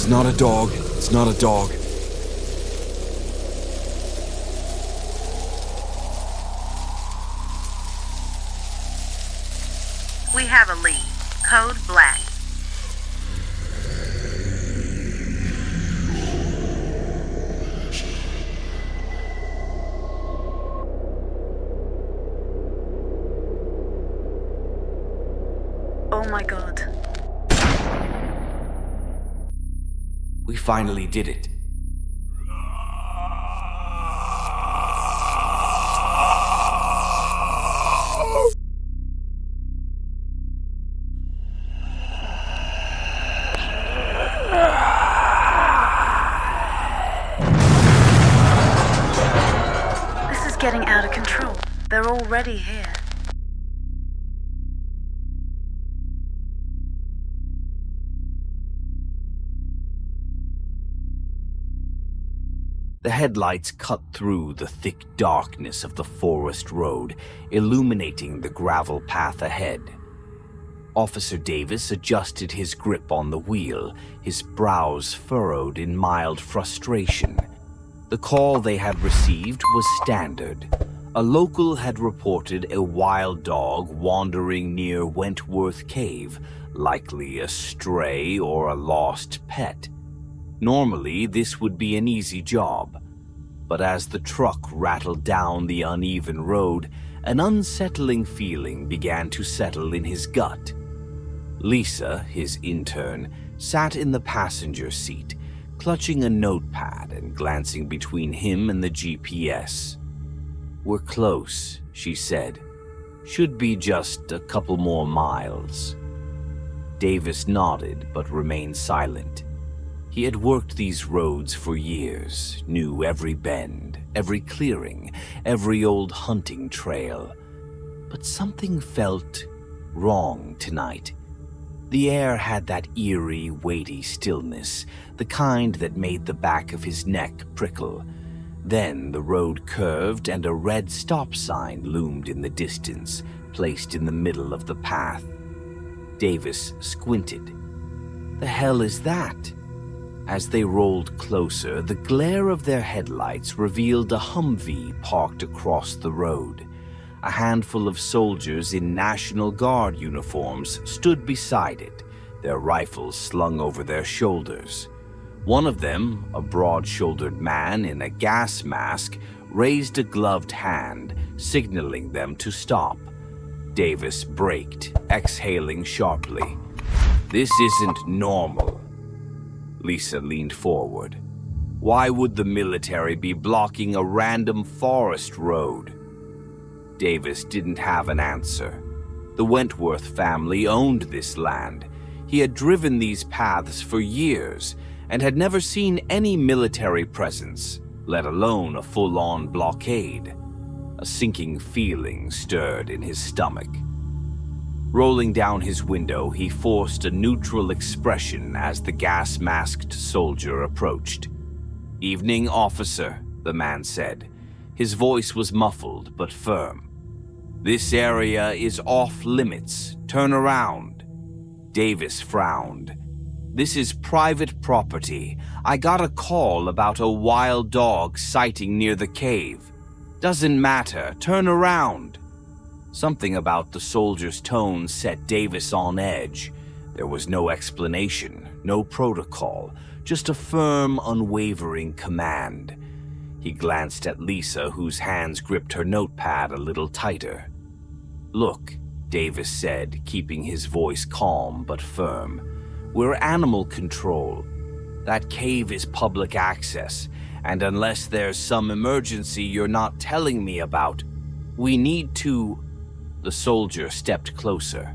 It's not a dog. It's not a dog. We have a lead. Code Black. Oh my God. We finally did it. This is getting out of control. They're already here. The headlights cut through the thick darkness of the forest road, illuminating the gravel path ahead. Officer Davis adjusted his grip on the wheel, his brows furrowed in mild frustration. The call they had received was standard. A local had reported a wild dog wandering near Wentworth Cave, likely a stray or a lost pet. Normally, this would be an easy job, but as the truck rattled down the uneven road, an unsettling feeling began to settle in his gut. Lisa, his intern, sat in the passenger seat, clutching a notepad and glancing between him and the GPS. "We're close," she said. "Should be just a couple more miles." Davis nodded but remained silent. He had worked these roads for years, knew every bend, every clearing, every old hunting trail. But something felt wrong tonight. The air had that eerie, weighty stillness, the kind that made the back of his neck prickle. Then the road curved and a red stop sign loomed in the distance, placed in the middle of the path. Davis squinted. "The hell is that?" As they rolled closer, the glare of their headlights revealed a Humvee parked across the road. A handful of soldiers in National Guard uniforms stood beside it, their rifles slung over their shoulders. One of them, a broad-shouldered man in a gas mask, raised a gloved hand, signaling them to stop. Davis braked, exhaling sharply. "This isn't normal." Lisa leaned forward. "Why would the military be blocking a random forest road?" Davis didn't have an answer. The Wentworth family owned this land. He had driven these paths for years and had never seen any military presence, let alone a full-on blockade. A sinking feeling stirred in his stomach. Rolling down his window, he forced a neutral expression as the gas-masked soldier approached. "Evening, officer," the man said. His voice was muffled but firm. "This area is off-limits. Turn around." Davis frowned. "This is private property. I got a call about a wild dog sighting near the cave. Doesn't matter. Turn around." Something about the soldier's tone set Davis on edge. There was no explanation, no protocol, just a firm, unwavering command. He glanced at Lisa, whose hands gripped her notepad a little tighter. "Look," Davis said, keeping his voice calm but firm. "We're animal control. That cave is public access, and unless there's some emergency you're not telling me about, we need to..." The soldier stepped closer.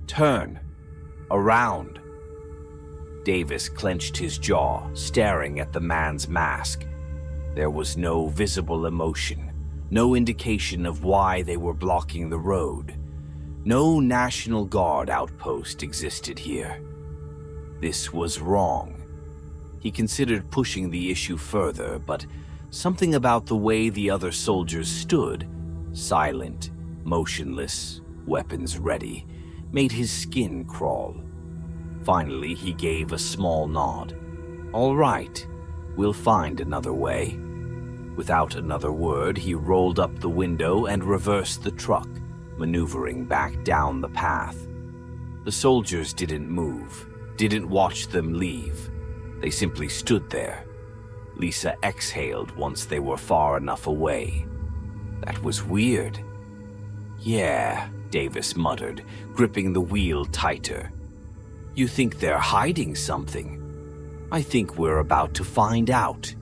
"Turn. Around." Davis clenched his jaw, staring at the man's mask. There was no visible emotion, no indication of why they were blocking the road. No National Guard outpost existed here. This was wrong. He considered pushing the issue further, but something about the way the other soldiers stood, silent, motionless, weapons ready, made his skin crawl. Finally, he gave a small nod. All right, we'll find another way. Without another word, he rolled up the window and reversed the truck, maneuvering back down the path. The soldiers didn't move, didn't watch them leave. They simply stood there. Lisa exhaled once they were far enough away. That was weird. Yeah, Davis muttered, gripping the wheel tighter. You think they're hiding something? I think we're about to find out.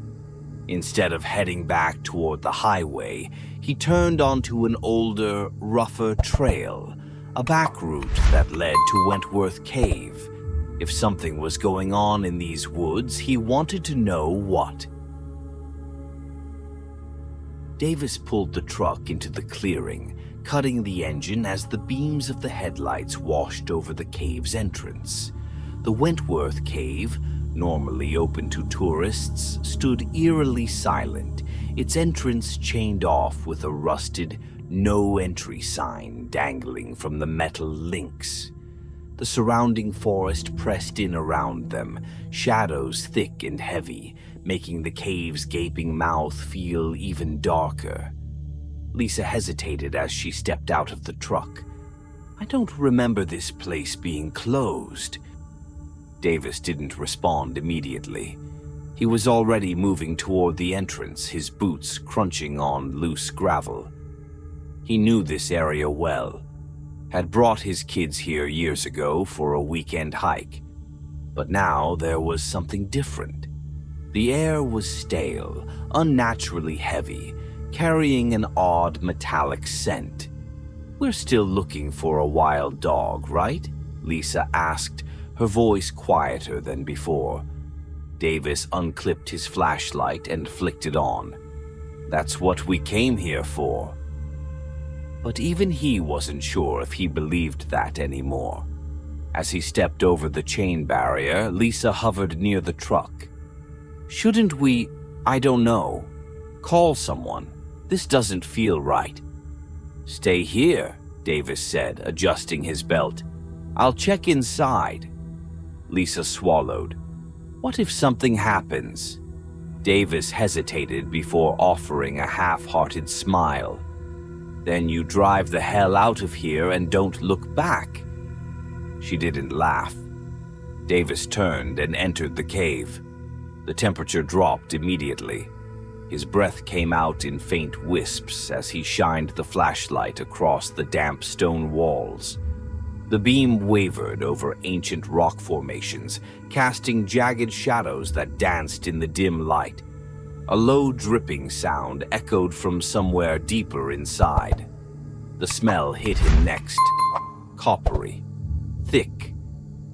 Instead of heading back toward the highway, he turned onto an older, rougher trail, a back route that led to Wentworth Cave. If something was going on in these woods, he wanted to know what. Davis pulled the truck into the clearing, cutting the engine as the beams of the headlights washed over the cave's entrance. The Wentworth Cave, normally open to tourists, stood eerily silent, its entrance chained off with a rusted "No Entry" sign dangling from the metal links. The surrounding forest pressed in around them, shadows thick and heavy, making the cave's gaping mouth feel even darker. Lisa hesitated as she stepped out of the truck. I don't remember this place being closed. Davis didn't respond immediately. He was already moving toward the entrance, his boots crunching on loose gravel. He knew this area well, had brought his kids here years ago for a weekend hike. But now there was something different. The air was stale, unnaturally heavy, carrying an odd metallic scent. We're still looking for a wild dog, right? Lisa asked, her voice quieter than before. Davis unclipped his flashlight and flicked it on. That's what we came here for. But even he wasn't sure if he believed that anymore. As he stepped over the chain barrier, Lisa hovered near the truck. Shouldn't we, I don't know, call someone? This doesn't feel right. Stay here, Davis said, adjusting his belt. I'll check inside. Lisa swallowed. What if something happens? Davis hesitated before offering a half-hearted smile. Then you drive the hell out of here and don't look back. She didn't laugh. Davis turned and entered the cave. The temperature dropped immediately. His breath came out in faint wisps as he shined the flashlight across the damp stone walls. The beam wavered over ancient rock formations, casting jagged shadows that danced in the dim light. A low dripping sound echoed from somewhere deeper inside. The smell hit him next, coppery, thick,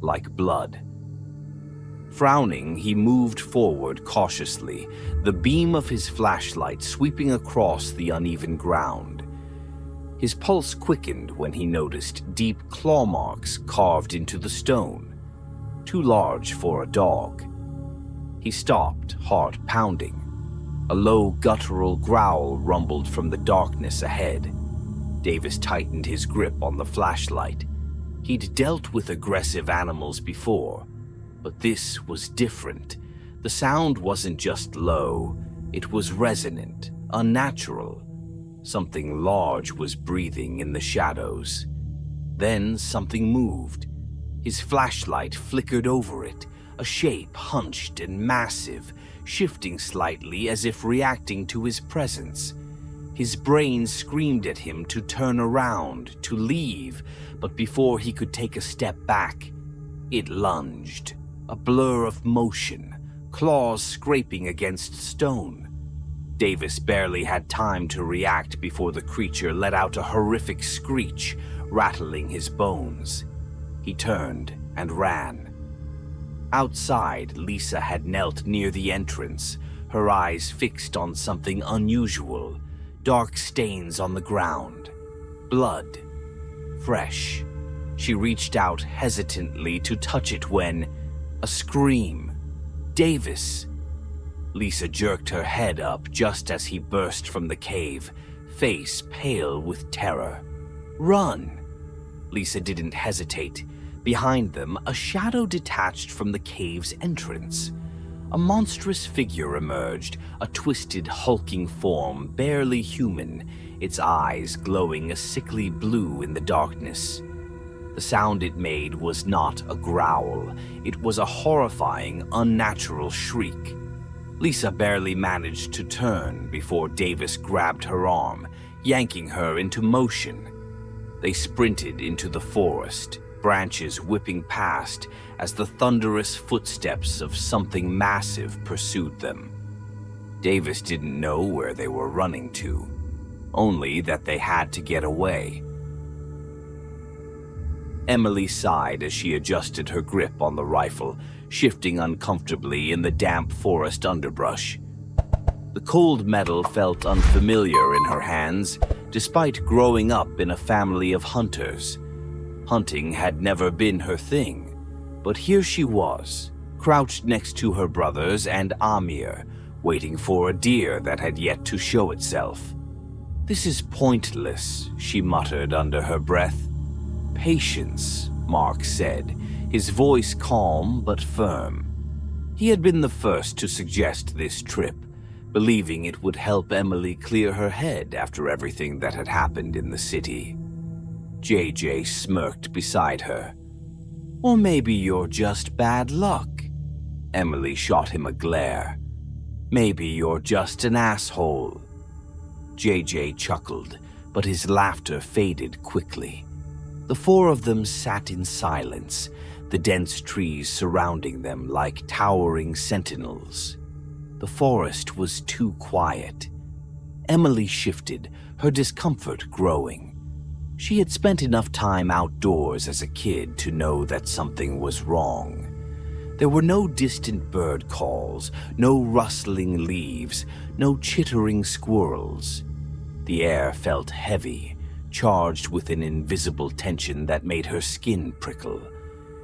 like blood. Frowning, he moved forward cautiously, the beam of his flashlight sweeping across the uneven ground. His pulse quickened when he noticed deep claw marks carved into the stone, too large for a dog. He stopped, heart pounding. A low guttural growl rumbled from the darkness ahead. Davis tightened his grip on the flashlight. He'd dealt with aggressive animals before, but this was different. The sound wasn't just low, it was resonant, unnatural. Something large was breathing in the shadows. Then something moved. His flashlight flickered over it, a shape hunched and massive, shifting slightly as if reacting to his presence. His brain screamed at him to turn around, to leave, but before he could take a step back, it lunged, a blur of motion, claws scraping against stone. Davis barely had time to react before the creature let out a horrific screech, rattling his bones. He turned and ran. Outside, Lisa had knelt near the entrance, her eyes fixed on something unusual. Dark stains on the ground. Blood. Fresh. She reached out hesitantly to touch it when... a scream. Davis! Lisa jerked her head up just as he burst from the cave, face pale with terror. Run! Lisa didn't hesitate. Behind them, a shadow detached from the cave's entrance. A monstrous figure emerged, a twisted, hulking form, barely human, its eyes glowing a sickly blue in the darkness. The sound it made was not a growl. It was a horrifying, unnatural shriek. Lisa barely managed to turn before Davis grabbed her arm, yanking her into motion. They sprinted into the forest, branches whipping past as the thunderous footsteps of something massive pursued them. Davis didn't know where they were running to, only that they had to get away. Emily sighed as she adjusted her grip on the rifle, shifting uncomfortably in the damp forest underbrush. The cold metal felt unfamiliar in her hands, despite growing up in a family of hunters. Hunting had never been her thing, but here she was, crouched next to her brothers and Amir, waiting for a deer that had yet to show itself. "This is pointless," she muttered under her breath. "Patience," Mark said, his voice calm but firm. He had been the first to suggest this trip, believing it would help Emily clear her head after everything that had happened in the city. JJ smirked beside her. "Or maybe you're just bad luck." Emily shot him a glare. "Maybe you're just an asshole." JJ chuckled, but his laughter faded quickly. The four of them sat in silence, the dense trees surrounding them like towering sentinels. The forest was too quiet. Emily shifted, her discomfort growing. She had spent enough time outdoors as a kid to know that something was wrong. There were no distant bird calls, no rustling leaves, no chittering squirrels. The air felt heavy, charged with an invisible tension that made her skin prickle.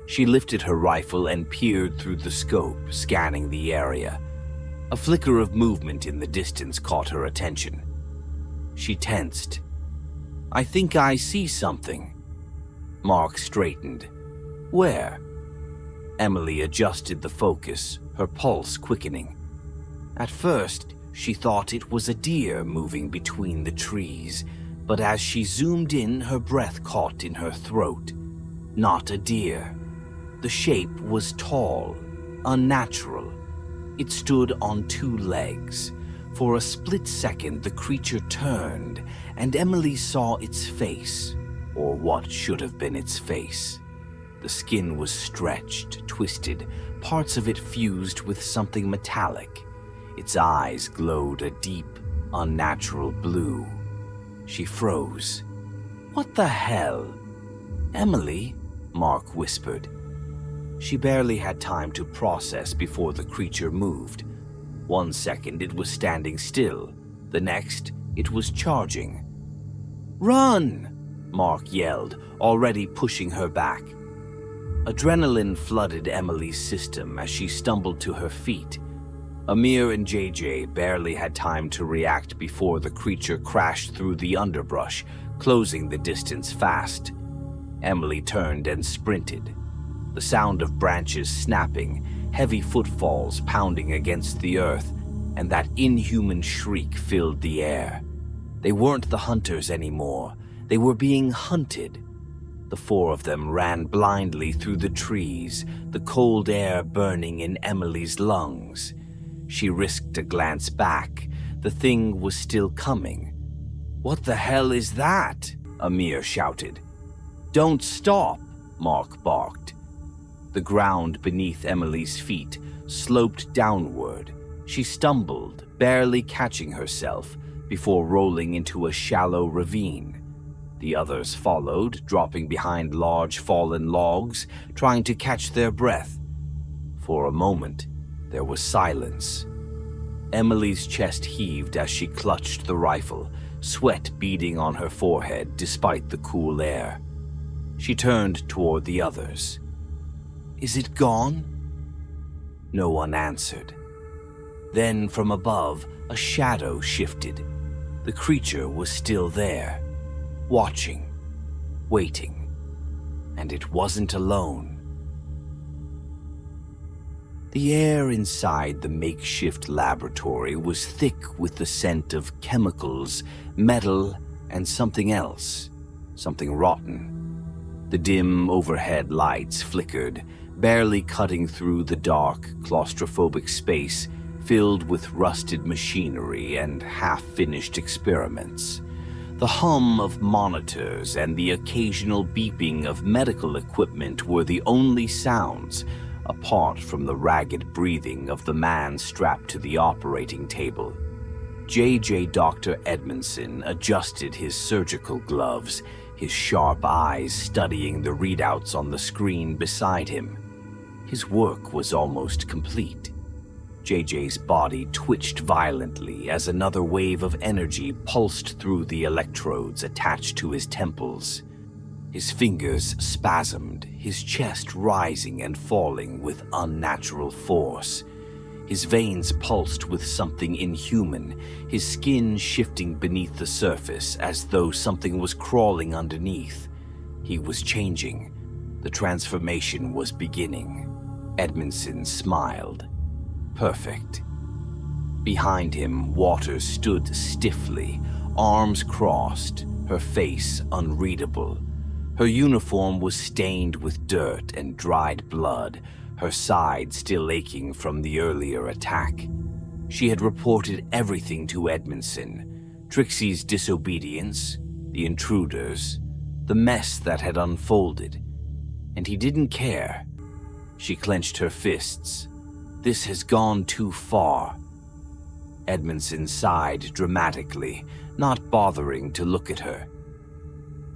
She lifted her rifle and peered through the scope, scanning the area. A flicker of movement in the distance caught her attention. She tensed. "I think I see something." Mark straightened. "Where?" Emily adjusted the focus, her pulse quickening. At first, she thought it was a deer moving between the trees, but as she zoomed in, her breath caught in her throat. Not a deer. The shape was tall, unnatural. It stood on two legs. For a split second, the creature turned, and Emily saw its face, or what should have been its face. The skin was stretched, twisted, parts of it fused with something metallic. Its eyes glowed a deep, unnatural blue. She froze. "What the hell?" "Emily," Mark whispered. She barely had time to process before the creature moved. 1 second it was standing still, the next it was charging. "Run!" Mark yelled, already pushing her back. Adrenaline flooded Emily's system as she stumbled to her feet. Amir and JJ barely had time to react before the creature crashed through the underbrush, closing the distance fast. Emily turned and sprinted. The sound of branches snapping, heavy footfalls pounding against the earth, and that inhuman shriek filled the air. They weren't the hunters anymore. They were being hunted. The four of them ran blindly through the trees, the cold air burning in Emily's lungs. She risked a glance back. The thing was still coming. "What the hell is that?" Amir shouted. "Don't stop," Mark barked. The ground beneath Emily's feet sloped downward. She stumbled, barely catching herself, before rolling into a shallow ravine. The others followed, dropping behind large fallen logs, trying to catch their breath. For a moment, there was silence. Emily's chest heaved as she clutched the rifle, sweat beading on her forehead despite the cool air. She turned toward the others. "Is it gone?" No one answered. Then from above, a shadow shifted. The creature was still there, watching, waiting, and it wasn't alone. The air inside the makeshift laboratory was thick with the scent of chemicals, metal, and something else, something rotten. The dim overhead lights flickered, barely cutting through the dark, claustrophobic space filled with rusted machinery and half-finished experiments. The hum of monitors and the occasional beeping of medical equipment were the only sounds, apart from the ragged breathing of the man strapped to the operating table. J.J. Dr. Edmondson adjusted his surgical gloves, his sharp eyes studying the readouts on the screen beside him. His work was almost complete. JJ's body twitched violently as another wave of energy pulsed through the electrodes attached to his temples. His fingers spasmed, his chest rising and falling with unnatural force. His veins pulsed with something inhuman, his skin shifting beneath the surface as though something was crawling underneath. He was changing. The transformation was beginning. Edmondson smiled. Perfect. Behind him, Waters stood stiffly, arms crossed, her face unreadable. Her uniform was stained with dirt and dried blood, her side still aching from the earlier attack. She had reported everything to Edmondson: Trixie's disobedience, the intruders, the mess that had unfolded. And he didn't care. She clenched her fists. This has gone too far. Edmondson sighed dramatically, not bothering to look at her.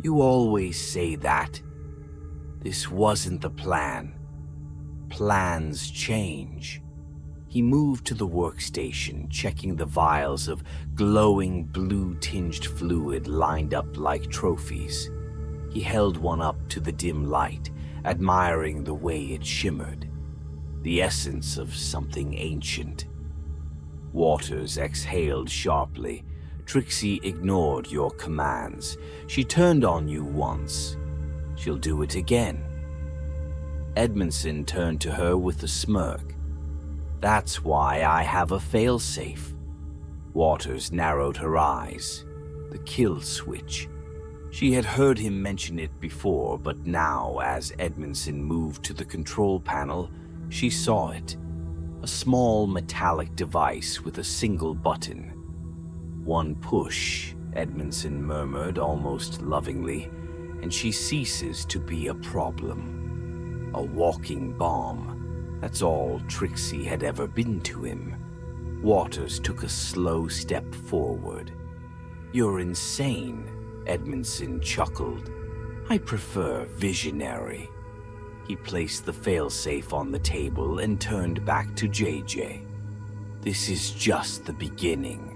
You always say that. This wasn't the plan. Plans change. He moved to the workstation, checking the vials of glowing blue-tinged fluid lined up like trophies. He held one up to the dim light, admiring the way it shimmered. The essence of something ancient. Waters exhaled sharply. Trixie ignored your commands. She turned on you once. She'll do it again. Edmondson turned to her with a smirk. That's why I have a failsafe. Waters narrowed her eyes. The kill switch. She had heard him mention it before, but now, as Edmondson moved to the control panel, she saw it. A small metallic device with a single button. One push, Edmondson murmured almost lovingly, and she ceases to be a problem. A walking bomb. That's all Trixie had ever been to him. Waters took a slow step forward. You're insane, Edmondson chuckled. I prefer visionary. He placed the failsafe on the table and turned back to JJ. This is just the beginning.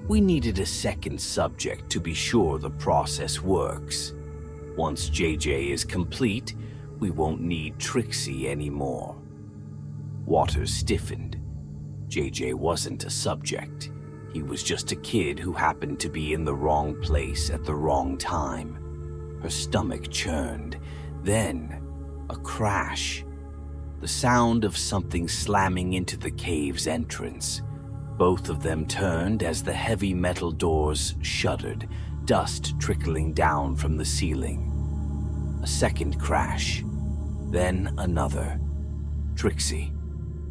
We needed a second subject to be sure the process works. Once JJ is complete, we won't need Trixie anymore. Waters stiffened. JJ wasn't a subject. He was just a kid who happened to be in the wrong place at the wrong time. Her stomach churned. Then, a crash. The sound of something slamming into the cave's entrance. Both of them turned as the heavy metal doors shuddered, dust trickling down from the ceiling. A second crash. Then another. Trixie.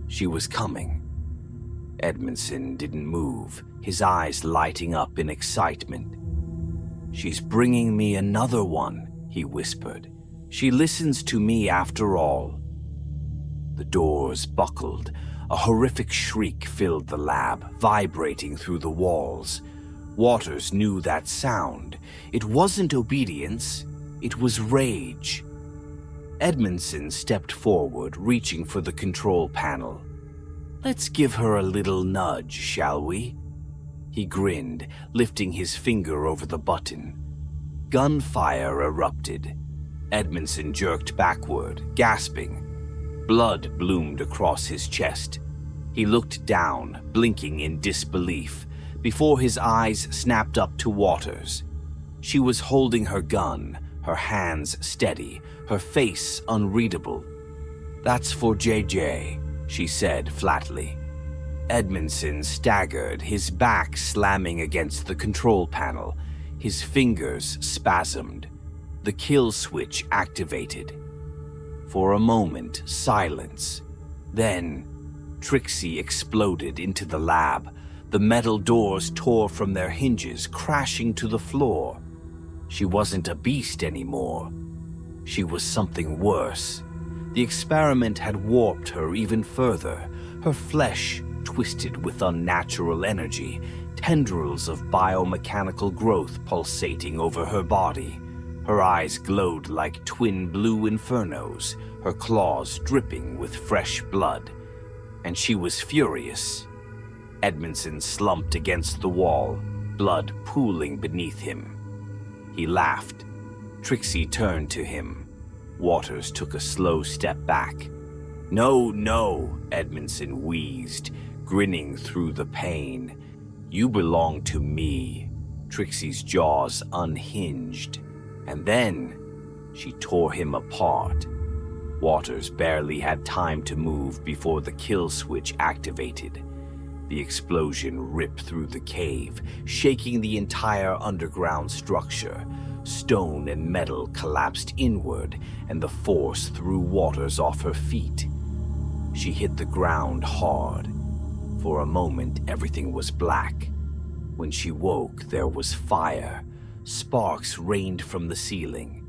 She was coming. Edmondson didn't move, his eyes lighting up in excitement. She's bringing me another one, he whispered. She listens to me after all. The doors buckled. A horrific shriek filled the lab, vibrating through the walls. Waters knew that sound. It wasn't obedience, it was rage. Edmondson stepped forward, reaching for the control panel. Let's give her a little nudge, shall we? He grinned, lifting his finger over the button. Gunfire erupted. Edmondson jerked backward, gasping. Blood bloomed across his chest. He looked down, blinking in disbelief, before his eyes snapped up to Waters. She was holding her gun, her hands steady, her face unreadable. That's for JJ. she said flatly. Edmondson staggered, his back slamming against the control panel. His fingers spasmed. The kill switch activated. For a moment, silence. Then, Trixie exploded into the lab. The metal doors tore from their hinges, crashing to the floor. She wasn't a beast anymore. She was something worse. The experiment had warped her even further. Her flesh twisted with unnatural energy, tendrils of biomechanical growth pulsating over her body. Her eyes glowed like twin blue infernos, her claws dripping with fresh blood. And she was furious. Edmondson slumped against the wall, blood pooling beneath him. He laughed. Trixie turned to him. Waters took a slow step back. "No, no," Edmondson wheezed, grinning through the pain. "You belong to me." Trixie's jaws unhinged. And then she tore him apart. Waters barely had time to move before the kill switch activated. The explosion ripped through the cave, shaking the entire underground structure. Stone and metal collapsed inward, and the force threw Waters off her feet. She hit the ground hard. For a moment, everything was black. When she woke, there was fire. Sparks rained from the ceiling.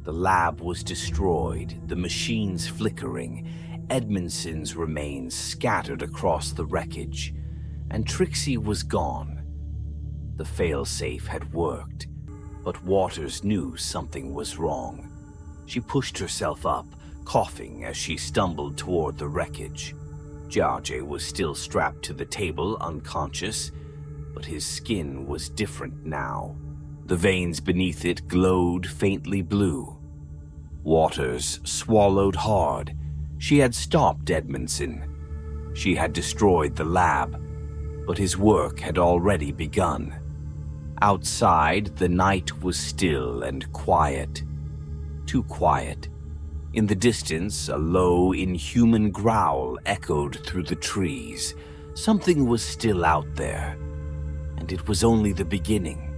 The lab was destroyed, the machines flickering, Edmondson's remains scattered across the wreckage, and Trixie was gone. The failsafe had worked, but Waters knew something was wrong. She pushed herself up, coughing as she stumbled toward the wreckage. Jarje was still strapped to the table, unconscious, but his skin was different now. The veins beneath it glowed faintly blue. Waters swallowed hard. She had stopped Edmondson. She had destroyed the lab, but his work had already begun. Outside, the night was still and quiet. Too quiet. In the distance, a low, inhuman growl echoed through the trees. Something was still out there, and it was only the beginning.